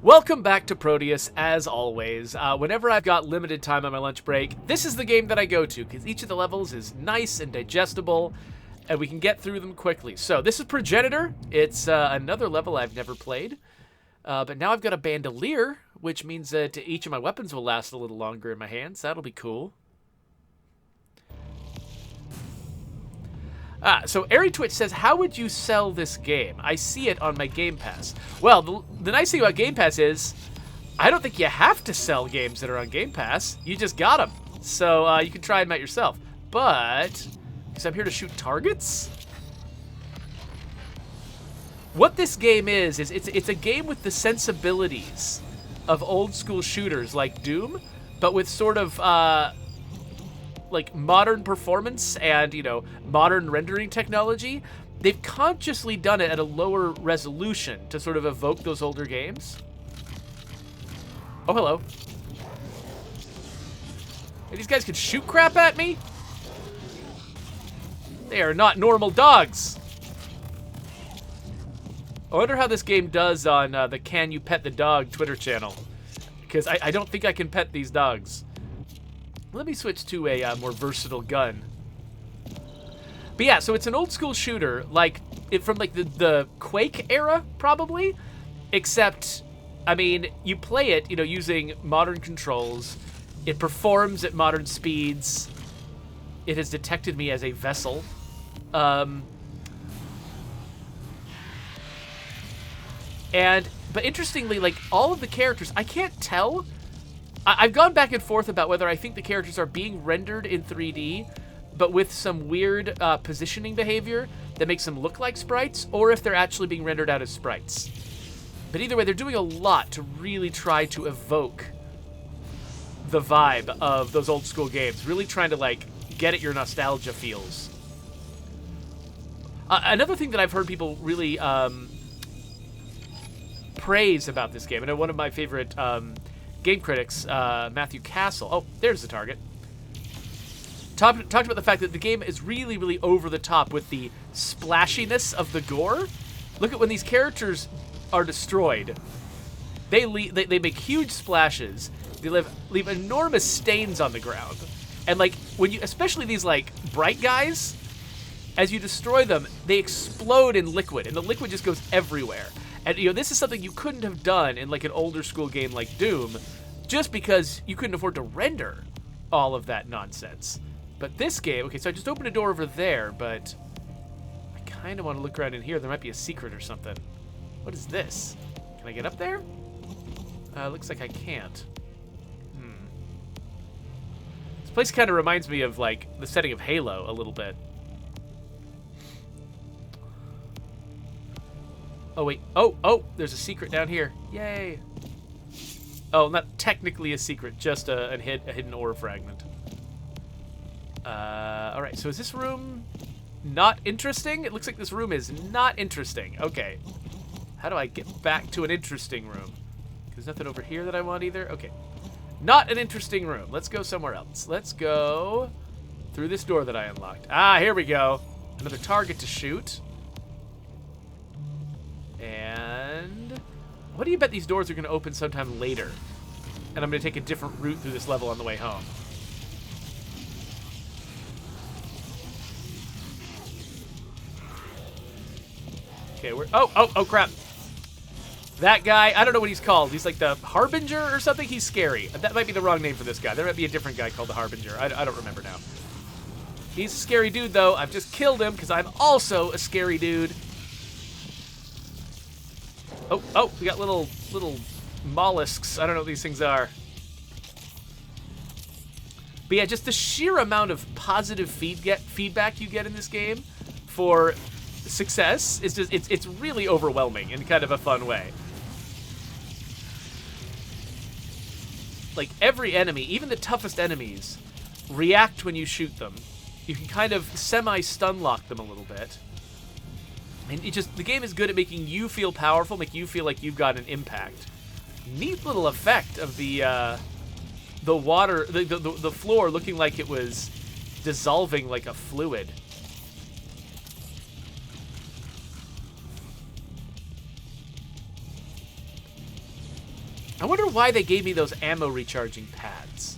Welcome back to Prodeus, as always. Whenever I've got limited time on my lunch break, this is the game that I go to, because each of the levels is nice and digestible, and we can get through them quickly. So, this is Progenitor. It's another level I've never played, but now I've got a bandolier, which means that each of my weapons will last a little longer in my hands. That'll be cool. So Airy Twitch says, how would you sell this game? I see it on my Game Pass. Well, the nice thing about Game Pass is, I don't think you have to sell games that are on Game Pass. You just got them. So you can try them out yourself. But, because I'm here to shoot targets? What this game is it's a game with the sensibilities of old school shooters like Doom, but with sort of, like modern performance and, you know, modern rendering technology. They've consciously done it at a lower resolution to sort of evoke those older games. Oh, hello. Hey, these guys can shoot crap at me? They are not normal dogs. I wonder how this game does on the Can You Pet the Dog Twitter channel. Because I don't think I can pet these dogs. Let me switch to a more versatile gun. But yeah, so it's an old school shooter, like from like the Quake era, probably. Except, I mean, you play it, you know, using modern controls. It performs at modern speeds. It has detected me as a vessel. But interestingly, like all of the characters, I can't tell. I've gone back and forth about whether I think the characters are being rendered in 3D, but with some weird positioning behavior that makes them look like sprites, or if they're actually being rendered out as sprites. But either way, they're doing a lot to really try to evoke the vibe of those old school games, really trying to like get at your nostalgia feels. Another thing that I've heard people really praise about this game, and one of my favorite game critics, Matthew Castle. Oh, there's the target. Talked about the fact that the game is really, really over the top with the splashiness of the gore. Look at when these characters are destroyed. They make huge splashes. They leave enormous stains on the ground. And like when you, especially these like bright guys, as you destroy them, they explode in liquid, and the liquid just goes everywhere. And, you know, this is something you couldn't have done in, like, an older school game like Doom, just because you couldn't afford to render all of that nonsense. But this game, okay, so I just opened a door over there, but I kind of want to look around in here. There might be a secret or something. What is this? Can I get up there? Looks like I can't. This place kind of reminds me of, like, the setting of Halo a little bit. Oh, wait. Oh, there's a secret down here. Yay. Oh, not technically a secret, just a hidden ore fragment. All right, so is this room not interesting? It looks like this room is not interesting. Okay. How do I get back to an interesting room? There's nothing over here that I want either. Okay. Not an interesting room. Let's go somewhere else. Let's go through this door that I unlocked. Ah, here we go. Another target to shoot. And what do you bet these doors are going to open sometime later? And I'm going to take a different route through this level on the way home. Okay, oh, crap. That guy, I don't know what he's called. He's like the Harbinger or something. He's scary. That might be the wrong name for this guy. There might be a different guy called the Harbinger. I don't remember now. He's a scary dude, though. I've just killed him because I'm also a scary dude. Oh, we got little mollusks. I don't know what these things are. But yeah, just the sheer amount of positive feedback you get in this game for success is just, it's really overwhelming in kind of a fun way. Like every enemy, even the toughest enemies, react when you shoot them. You can kind of semi-stun lock them a little bit. And the game is good at making you feel powerful, make you feel like you've got an impact. Neat little effect of the water, the floor looking like it was dissolving like a fluid. I wonder why they gave me those ammo recharging pads.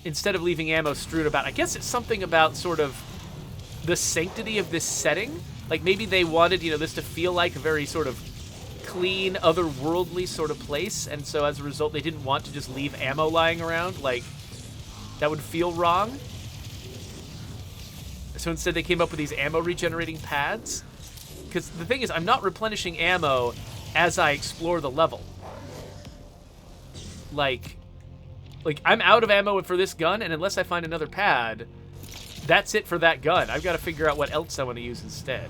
Instead of leaving ammo strewn about. I guess it's something about sort of the sanctity of this setting. Like maybe they wanted, you know, this to feel like a very sort of clean, otherworldly sort of place, and so as a result they didn't want to just leave ammo lying around. Like, that would feel wrong. So instead they came up with these ammo regenerating pads. Because the thing is, I'm not replenishing ammo as I explore the level. Like I'm out of ammo for this gun, and unless I find another pad, that's it for that gun. I've got to figure out what else I want to use instead.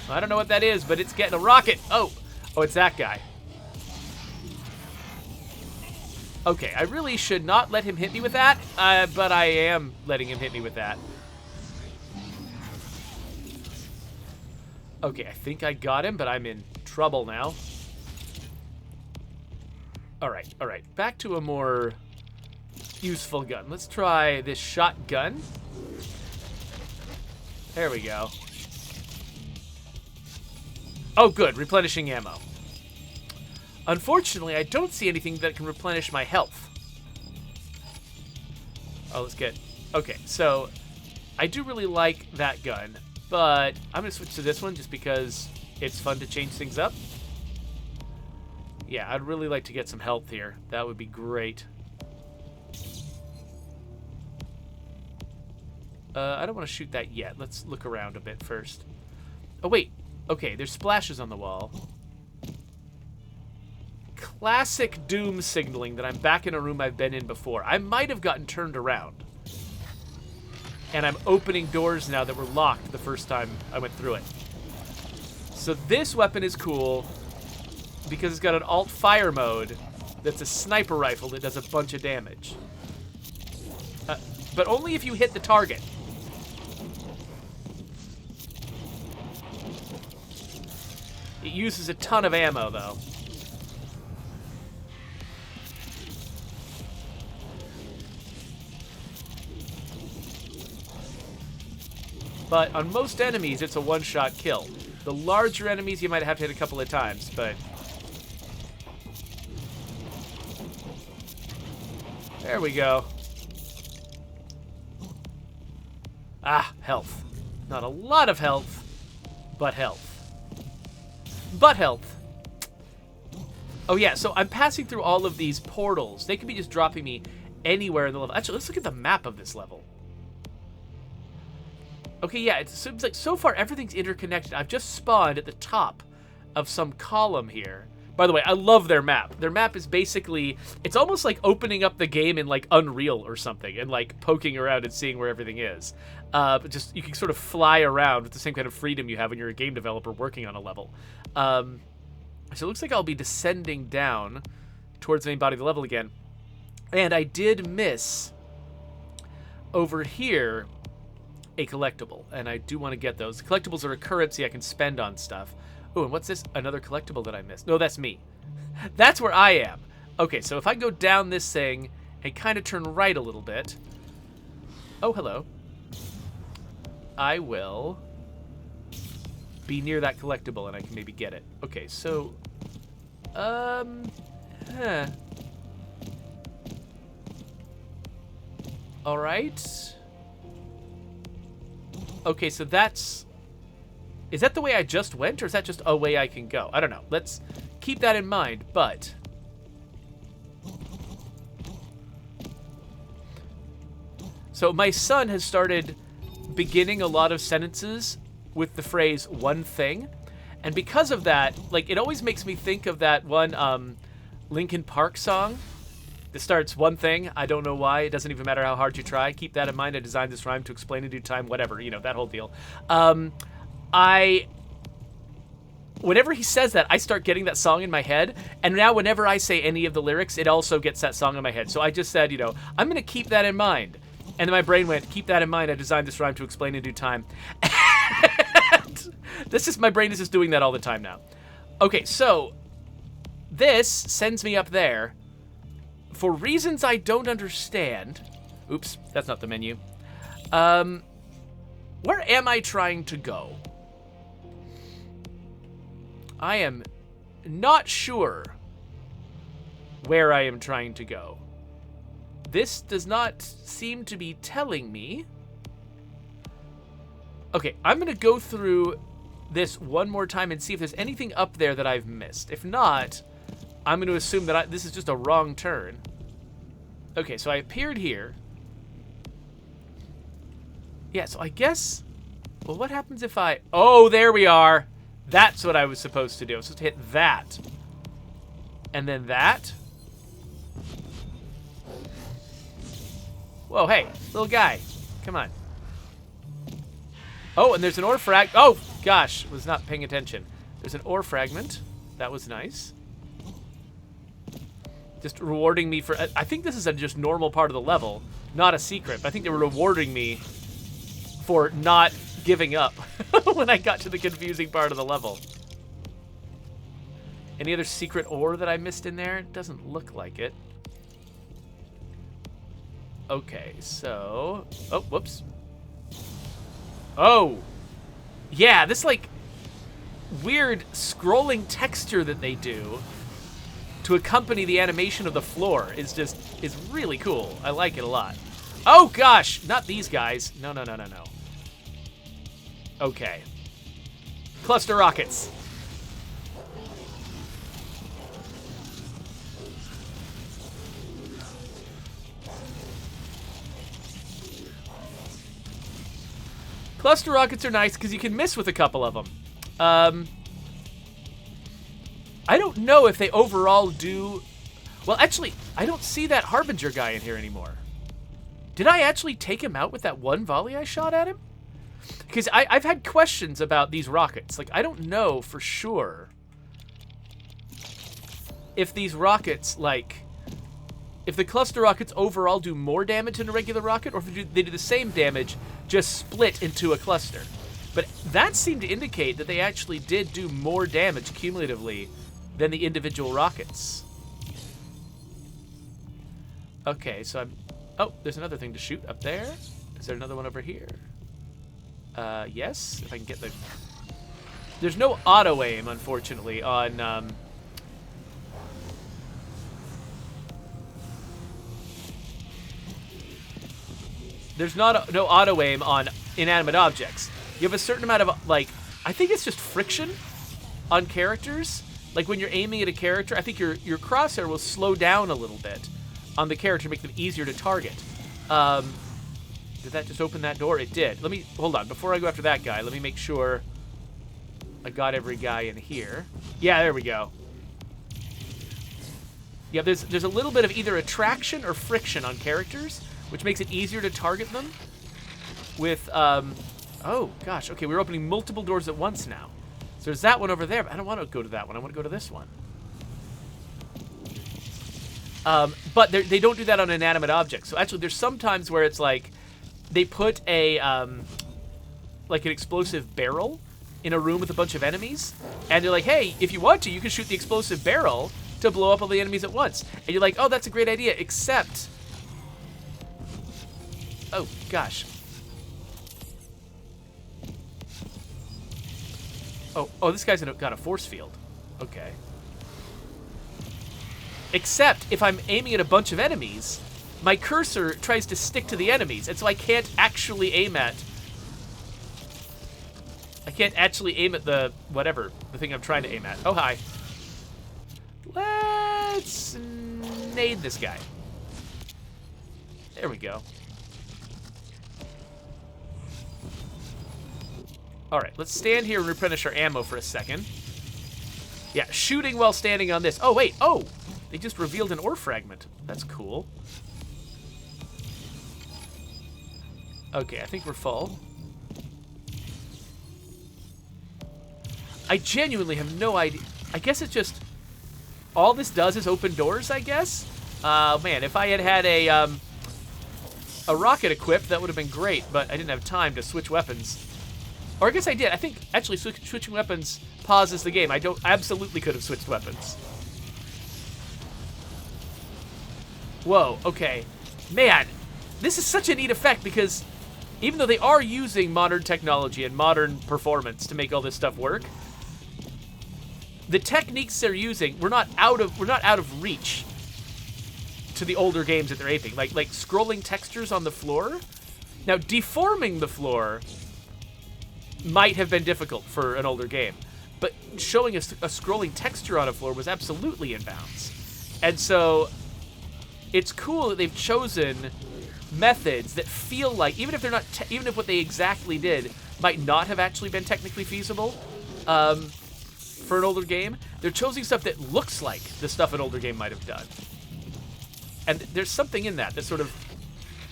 I don't know what that is, but it's getting a rocket. Oh, it's that guy. Okay, I really should not let him hit me with that, but I am letting him hit me with that. Okay, I think I got him, but I'm in trouble now. All right. Back to a more useful gun. Let's try this shotgun. There we go. Oh, good. Replenishing ammo. Unfortunately, I don't see anything that can replenish my health. Oh, let's get... Okay, so I do really like that gun, but I'm going to switch to this one just because it's fun to change things up. Yeah, I'd really like to get some health here. That would be great. I don't want to shoot that yet. Let's look around a bit first. Oh, wait. Okay, there's splashes on the wall. Classic Doom signaling that I'm back in a room I've been in before. I might have gotten turned around. And I'm opening doors now that were locked the first time I went through it. So this weapon is cool because it's got an alt fire mode that's a sniper rifle that does a bunch of damage. But only if you hit the target. It uses a ton of ammo, though. But on most enemies, it's a one-shot kill. The larger enemies, you might have to hit a couple of times, but... There we go. Ah, health. Not a lot of health, but health. But health. Oh yeah, so I'm passing through all of these portals. They could be just dropping me anywhere in the level. Actually, let's look at the map of this level. Okay, yeah, it seems like so far everything's interconnected. I've just spawned at the top of some column here. By the way, I love their map. Their map is basically, it's almost like opening up the game in like Unreal or something and like poking around and seeing where everything is. But just, you can sort of fly around with the same kind of freedom you have when you're a game developer working on a level. So it looks like I'll be descending down towards the main body of the level again. And I did miss over here a collectible, and I do want to get those. The collectibles are a currency I can spend on stuff. Oh, and what's this? Another collectible that I missed. No, that's me. That's where I am. Okay, so if I go down this thing and kind of turn right a little bit. Oh, hello. I will be near that collectible and I can maybe get it. Okay, so... Alright. Okay, so that's... Is that the way I just went, or is that just a way I can go? I don't know. Let's keep that in mind, but... So my son has started beginning a lot of sentences with the phrase, one thing. And because of that, like, it always makes me think of that one Linkin Park song that starts, one thing, I don't know why, it doesn't even matter how hard you try. Keep that in mind, I designed this rhyme to explain in due time, whatever, you know, that whole deal. Whenever he says that, I start getting that song in my head, and now whenever I say any of the lyrics, it also gets that song in my head. So I just said, you know, I'm going to keep that in mind. And then my brain went, keep that in mind, I designed this rhyme to explain in due time. My brain is just doing that all the time now. Okay, so this sends me up there for reasons I don't understand. Oops, that's not the menu. Where am I trying to go? I am not sure where I am trying to go. This does not seem to be telling me. Okay, I'm going to go through this one more time and see if there's anything up there that I've missed. If not, I'm going to assume that this is just a wrong turn. Okay, so I appeared here. Yeah, so I guess... Well, what happens if I... Oh, there we are. That's what I was supposed to do. I was supposed to hit that. And then that. Whoa, hey, little guy. Come on. Oh, and there's an ore frag... Oh, gosh, was not paying attention. There's an ore fragment. That was nice. Just rewarding me for... I think this is a just normal part of the level, not a secret. But I think they were rewarding me for not giving up when I got to the confusing part of the level. Any other secret ore that I missed in there? It doesn't look like it. Okay, so... Oh, whoops. Oh! Yeah, this, like, weird scrolling texture that they do to accompany the animation of the floor is really cool. I like it a lot. Oh, gosh! Not these guys. No. Okay. Cluster rockets. Cluster rockets are nice because you can miss with a couple of them. I don't know if they overall do... Well, actually, I don't see that Harbinger guy in here anymore. Did I actually take him out with that one volley I shot at him? Because I've had questions about these rockets. Like, I don't know for sure if these rockets, like... If the cluster rockets overall do more damage than a regular rocket, or if they do the same damage, just split into a cluster. But that seemed to indicate that they actually did do more damage cumulatively than the individual rockets. Okay, so I'm... Oh, there's another thing to shoot up there. Is there another one over here? Yes, if I can get the... There's no auto-aim, unfortunately, on... There's no auto-aim on inanimate objects. You have a certain amount of, like, I think it's just friction on characters. Like, when you're aiming at a character, I think your crosshair will slow down a little bit on the character to make them easier to target. Did that just open that door? It did. Let me, hold on. Before I go after that guy, let me make sure I got every guy in here. Yeah, there we go. Yeah, there's a little bit of either attraction or friction on characters, which makes it easier to target them with, oh, gosh. Okay, we're opening multiple doors at once now. So there's that one over there, but I don't want to go to that one. I want to go to this one. But they don't do that on inanimate objects. So actually, there's some times where it's like they put a, like an explosive barrel in a room with a bunch of enemies, and they're like, hey, if you want to, you can shoot the explosive barrel to blow up all the enemies at once. And you're like, oh, that's a great idea, except... Oh, gosh. Oh, this guy's got a force field. Okay. Except, if I'm aiming at a bunch of enemies, my cursor tries to stick to the enemies, and so I can't actually aim at... I can't actually aim at the... whatever, the thing I'm trying to aim at. Oh, hi. Let's nade this guy. There we go. Alright, let's stand here and replenish our ammo for a second. Yeah, shooting while standing on this. Oh, wait. Oh! They just revealed an ore fragment. That's cool. Okay, I think we're full. I genuinely have no idea. I guess it's just... All this does is open doors, I guess? Man, if I had a rocket equipped, that would have been great, but I didn't have time to switch weapons. Or I guess I did. I think, actually, switching weapons pauses the game. I absolutely could have switched weapons. Whoa, okay. Man, this is such a neat effect because even though they are using modern technology and modern performance to make all this stuff work, the techniques they're using, we're not out of reach to the older games that they're aping. Like scrolling textures on the floor. Now, deforming the floor might have been difficult for an older game, but showing a scrolling texture on a floor was absolutely in bounds. And so it's cool that they've chosen methods that feel like, even if they're not, even if what they exactly did might not have actually been technically feasible for an older game, they're choosing stuff that looks like the stuff an older game might have done. And there's something in that sort of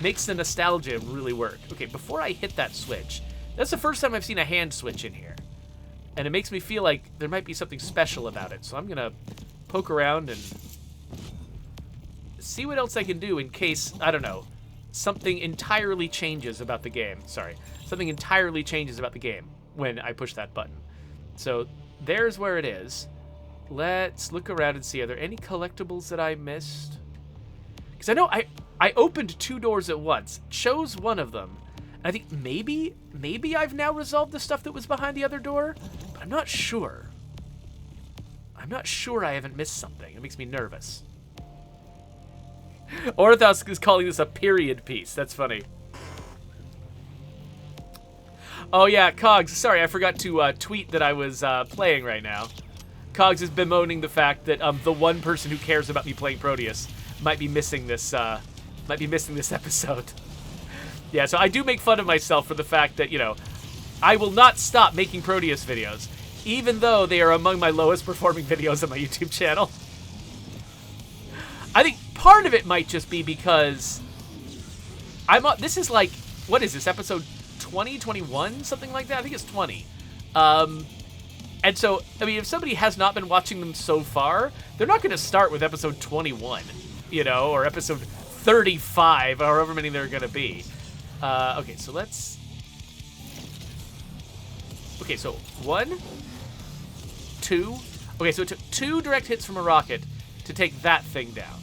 makes the nostalgia really work. Okay, before I hit that switch, that's the first time I've seen a hand switch in here. And it makes me feel like there might be something special about it. So I'm going to poke around and see what else I can do in case, I don't know, something entirely changes about the game. Sorry. Something entirely changes about the game when I push that button. So there's where it is. Let's look around and see, are there any collectibles that I missed? Because I know I opened 2 doors at once, chose one of them, and I think maybe I've now resolved the stuff that was behind the other door, but I'm not sure. I'm not sure I haven't missed something. It makes me nervous. Orthos is calling this a period piece. That's funny. Oh yeah, Cogs, sorry, I forgot to tweet that I was playing right now. Cogs is bemoaning the fact that the one person who cares about me playing Prodeus might be missing this episode. Yeah, so I do make fun of myself for the fact that, you know, I will not stop making Prodeus videos, even though they are among my lowest performing videos on my YouTube channel. I think part of it might just be because this is like, what is this, episode 20, 21, something like that? I think it's 20. And so, I mean, if somebody has not been watching them so far, they're not going to start with episode 21, you know, or episode 35, or however many there are going to be. Okay, so let's... Okay, so 1, 2... Okay, so it took 2 direct hits from a rocket to take that thing down.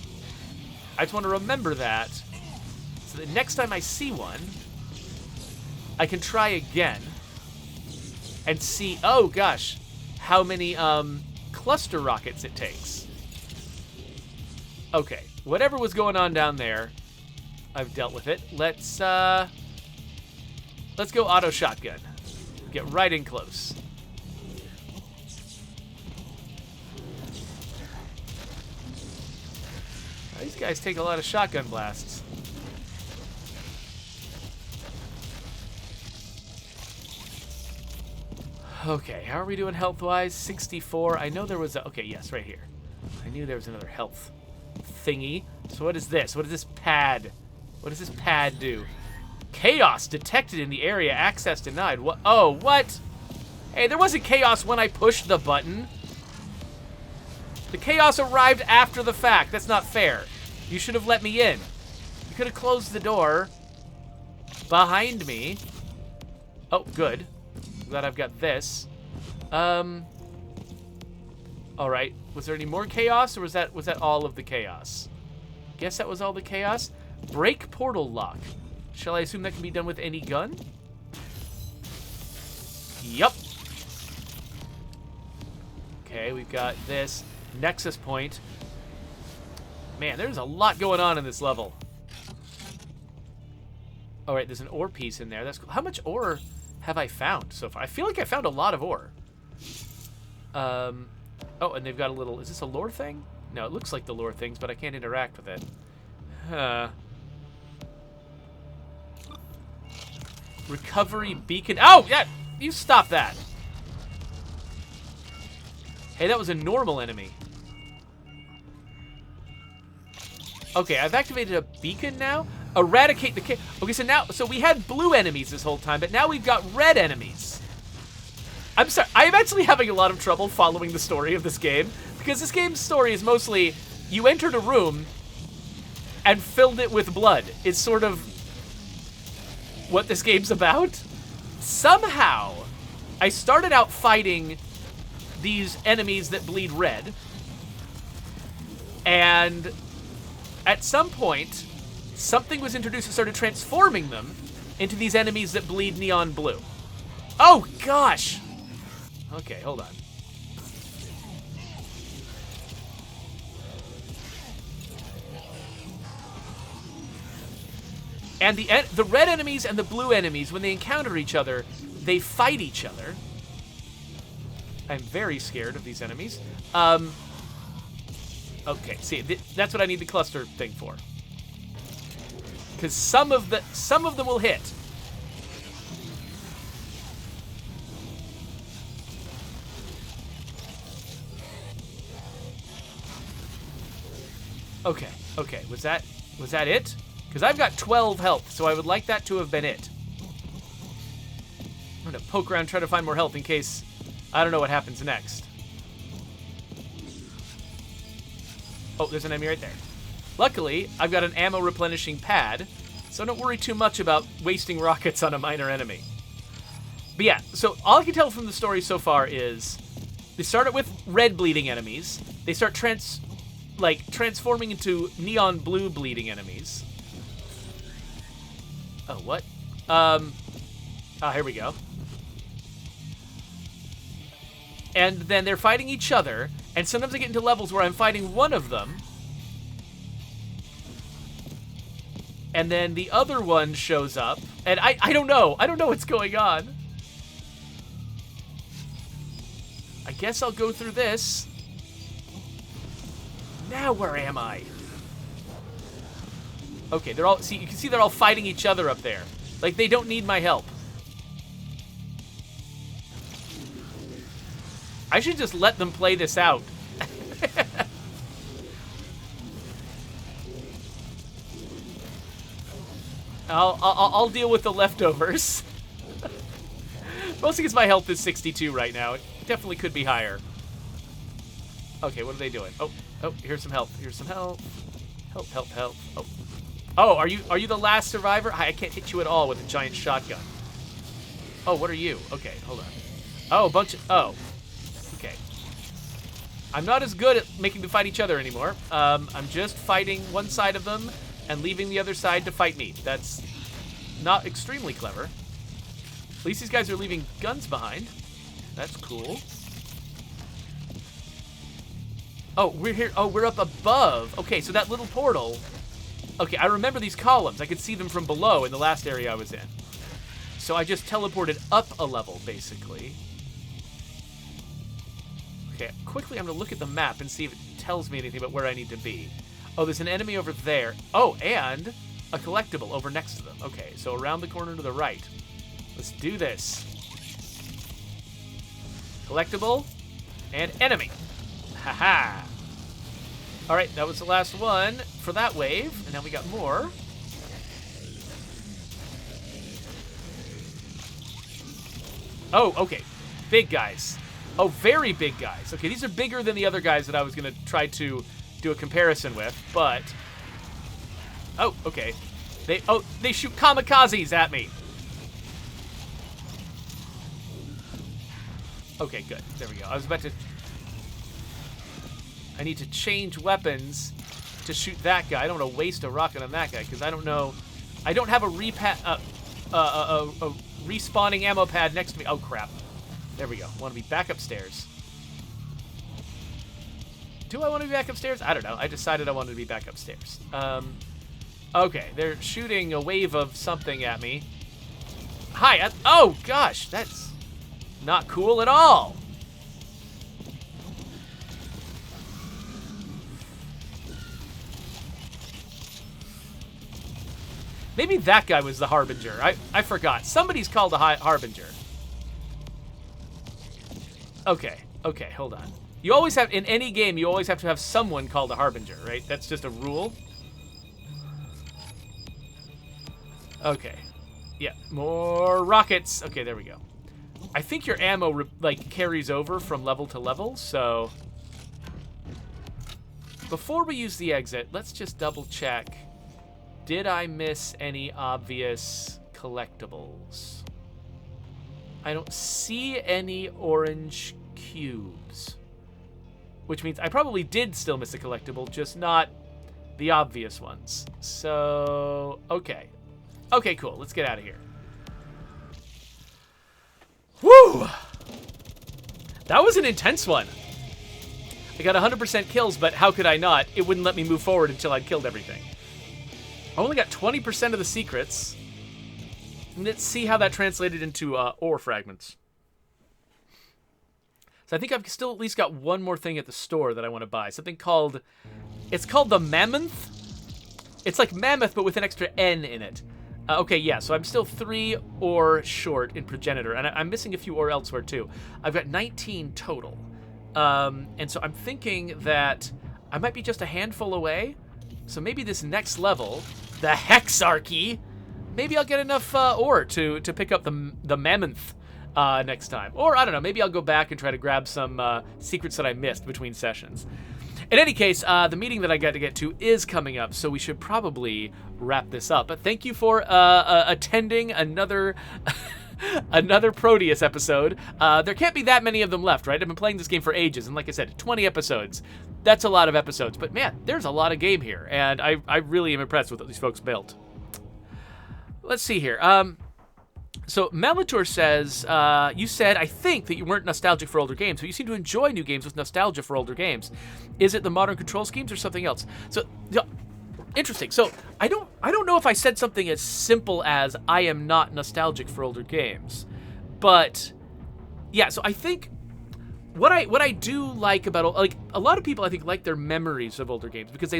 I just want to remember that, so that next time I see one, I can try again and see, oh gosh, how many cluster rockets it takes. Okay, whatever was going on down there, I've dealt with it. Let's go auto shotgun. Get right in close. These guys take a lot of shotgun blasts. Okay, how are we doing health-wise? 64. I know there was a... Okay, yes, right here. I knew there was another health thingy. So what is this? What is this pad? What does this pad do? Chaos detected in the area. Access denied. What? Oh, what? Hey, there wasn't chaos when I pushed the button. The chaos arrived after the fact. That's not fair. You should have let me in. You could have closed the door behind me. Oh, good. Glad I've got this. All right. Was there any more chaos, or was that all of the chaos? Guess that was all the chaos. Break portal lock. Shall I assume that can be done with any gun? Yup. Okay, we've got this nexus point. Man, there's a lot going on in this level. All right, there's an ore piece in there. That's cool. How much ore have I found so far? I feel like I found a lot of ore. Oh, and they've got a little... Is this a lore thing? No, it looks like the lore things, but I can't interact with it. Recovery beacon... Oh, yeah! You stop that! Hey, that was a normal enemy. Okay, I've activated a beacon now. Eradicate the... Okay, so we had blue enemies this whole time, but now we've got red enemies. I'm sorry, I'm actually having a lot of trouble following the story of this game, because this game's story is mostly, you entered a room and filled it with blood. It's sort of what this game's about. Somehow, I started out fighting these enemies that bleed red, and at some point, something was introduced that started transforming them into these enemies that bleed neon blue. Oh, gosh! Okay, hold on. And the red enemies and the blue enemies, when they encounter each other, they fight each other. I'm very scared of these enemies. Okay, see, that's what I need the cluster thing for. Because some of them will hit. Okay, was that it? Because I've got 12 health, so I would like that to have been it. I'm gonna poke around, try to find more health in case I don't know what happens next. Oh, there's an enemy right there. Luckily, I've got an ammo replenishing pad, so don't worry too much about wasting rockets on a minor enemy. But yeah, so all I can tell from the story so far is they start with red bleeding enemies. They start transforming into neon blue bleeding enemies. Oh, what? Here we go. And then they're fighting each other, and sometimes I get into levels where I'm fighting one of them, and then the other one shows up, and I don't know. I don't know what's going on. I guess I'll go through this. Now where am I? Okay, they're all, see, you can see they're all fighting each other up there. Like, they don't need my help. I should just let them play this out. I'll deal with the leftovers. Mostly because my health is 62 right now. It definitely could be higher. Okay, what are they doing? Oh, here's some health. Here's some health. Health. Oh, are you the last survivor? I can't hit you at all with a giant shotgun. Oh, what are you? Okay, hold on. Oh, a bunch of... Oh. Okay. I'm not as good at making them fight each other anymore. I'm just fighting one side of them and leaving the other side to fight me. That's not extremely clever. At least these guys are leaving guns behind. That's cool. Oh, we're here. Oh, we're up above. Okay, so that little portal. Okay, I remember these columns. I could see them from below in the last area I was in. So I just teleported up a level, basically. Okay, quickly I'm going to look at the map and see if it tells me anything about where I need to be. Oh, there's an enemy over there. Oh, and a collectible over next to them. Okay, so around the corner to the right. Let's do this. Collectible and enemy. Haha. All right, that was the last one for that wave, and now we got more. Oh, okay. Big guys. Oh, very big guys. Okay, these are bigger than the other guys that I was going to try to do a comparison with, but... Oh, okay. They shoot kamikazes at me. Okay, good. There we go. I was about to... I need to change weapons to shoot that guy. I don't want to waste a rocket on that guy because I don't know. I don't have a respawning ammo pad next to me. Oh, crap. There we go. I want to be back upstairs. Do I want to be back upstairs? I don't know. I decided I wanted to be back upstairs. Okay, they're shooting a wave of something at me. Hi. Oh, gosh. That's not cool at all. Maybe that guy was the Harbinger. I forgot. Somebody's called a Harbinger. Okay, hold on. You always have, in any game, you always have to have someone called a Harbinger, right? That's just a rule. Okay. Yeah, more rockets. Okay, there we go. I think your ammo, carries over from level to level, so... Before we use the exit, let's just double check. Did I miss any obvious collectibles? I don't see any orange cubes. Which means I probably did still miss a collectible, just not the obvious ones. So, okay. Okay, cool. Let's get out of here. Woo! That was an intense one. I got 100% kills, but how could I not? It wouldn't let me move forward until I'd killed everything. I only got 20% of the secrets. Let's see how that translated into ore fragments. So I think I've still at least got one more thing at the store that I want to buy. Something called... It's called the Mammoth. It's like Mammoth, but with an extra N in it. Okay, yeah, so I'm still 3 ore short in Progenitor, and I'm missing a few ore elsewhere, too. I've got 19 total. And so I'm thinking that I might be just a handful away. So maybe this next level, the Hexarchy, maybe I'll get enough ore to pick up the Mammoth next time. Or, I don't know, maybe I'll go back and try to grab some secrets that I missed between sessions. In any case, the meeting that I got to get to is coming up, so we should probably wrap this up. But thank you for attending another another Prodeus episode. There can't be that many of them left, right? I've been playing this game for ages, and like I said, 20 episodes. That's a lot of episodes, but man, there's a lot of game here, and I really am impressed with what these folks built. Let's see here. So Malator says, you said, I think, that you weren't nostalgic for older games, but you seem to enjoy new games with nostalgia for older games. Is it the modern control schemes or something else? So, interesting. So I don't know if I said something as simple as I am not nostalgic for older games, but yeah. So I think what I do like about, like, a lot of people I think like their memories of older games because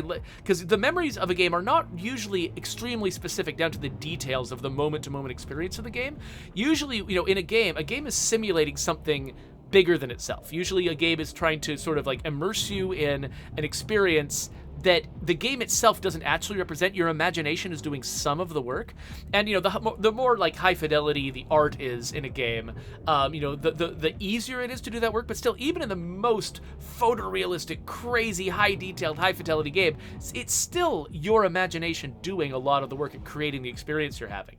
the memories of a game are not usually extremely specific down to the details of the moment-to-moment experience of the game. Usually, in a game is simulating something bigger than itself. Usually a game is trying to sort of like immerse you in an experience that the game itself doesn't actually represent. Your imagination is doing some of the work. And, the more like high fidelity the art is in a game, the easier it is to do that work. But still, even in the most photorealistic, crazy, high detailed, high fidelity game, it's still your imagination doing a lot of the work at creating the experience you're having.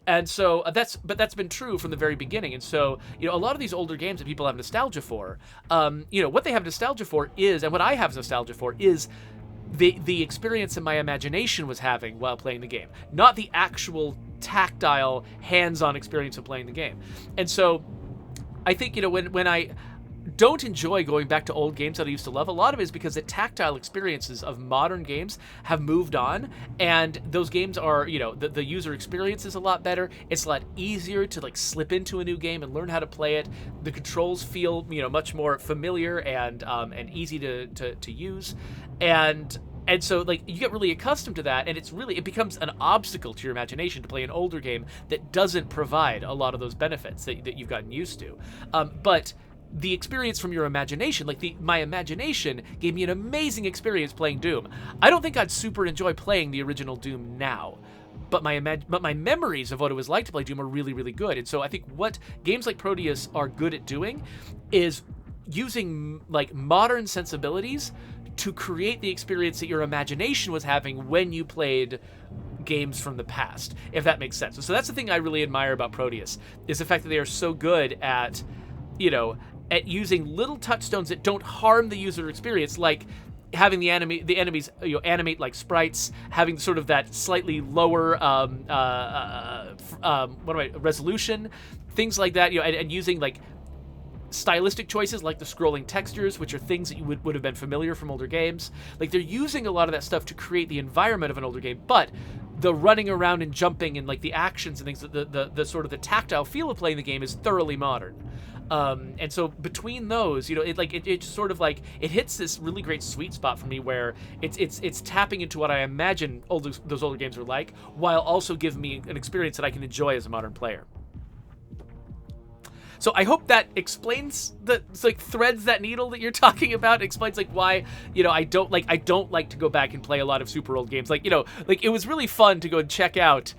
And so that's been true from the very beginning. And so, a lot of these older games that people have nostalgia for, what they have nostalgia for is, and what I have nostalgia for is, the experience that my imagination was having while playing the game, not the actual tactile, hands-on experience of playing the game. And so I think, when I don't enjoy going back to old games that I used to love, a lot of it is because the tactile experiences of modern games have moved on, and those games are, the user experience is a lot better. It's a lot easier to like slip into a new game and learn how to play it. The controls feel, much more familiar and easy to use. And so, like, you get really accustomed to that, and it becomes an obstacle to your imagination to play an older game that doesn't provide a lot of those benefits that you've gotten used to. But the experience from your imagination, my imagination gave me an amazing experience playing Doom. I don't think I'd super enjoy playing the original Doom now, but my memories of what it was like to play Doom are really, really good. And so I think what games like Prodeus are good at doing is using like modern sensibilities to create the experience that your imagination was having when you played games from the past, if that makes sense. So that's the thing I really admire about Prodeus, is the fact that they are so good at, at using little touchstones that don't harm the user experience, like having the enemies animate like sprites, having sort of that slightly lower resolution, things like that, and using like stylistic choices like the scrolling textures, which are things that you would have been familiar from older games. Like, they're using a lot of that stuff to create the environment of an older game, but the running around and jumping and like the actions and things, the sort of the tactile feel of playing the game is thoroughly modern. And so between those, it sort of like, it hits this really great sweet spot for me where it's tapping into what I imagine those older games were like, while also giving me an experience that I can enjoy as a modern player. So I hope that explains threads that needle that you're talking about. It explains why, I don't like to go back and play a lot of super old games. It was really fun to go and check out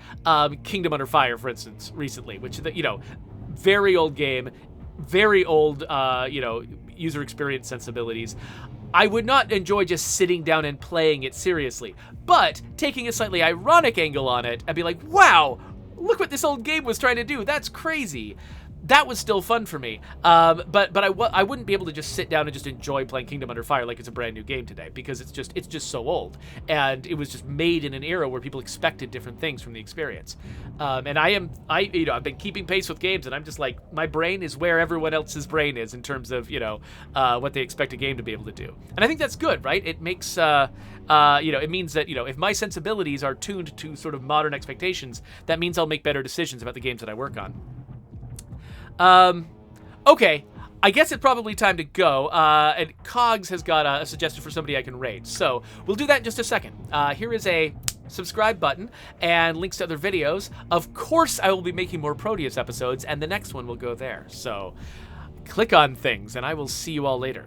Kingdom Under Fire, for instance, recently, which, very old game, very old, user experience sensibilities. I would not enjoy just sitting down and playing it seriously, but taking a slightly ironic angle on it and be like, wow, look what this old game was trying to do. That's crazy. that was still fun for me. But I wouldn't be able to just sit down and just enjoy playing Kingdom Under Fire like it's a brand new game today, because it's just so old, and it was just made in an era where people expected different things from the experience. And I've been keeping pace with games, and I'm just like, my brain is where everyone else's brain is in terms of what they expect a game to be able to do, and I think that's good, right? It makes it means that if my sensibilities are tuned to sort of modern expectations, that means I'll make better decisions about the games that I work on. Okay, I guess it's probably time to go, and Cogs has got a suggestion for somebody I can rate, so we'll do that in just a second. Here is a subscribe button and links to other videos. Of course, I will be making more Prodeus episodes, and the next one will go there, so click on things, and I will see you all later.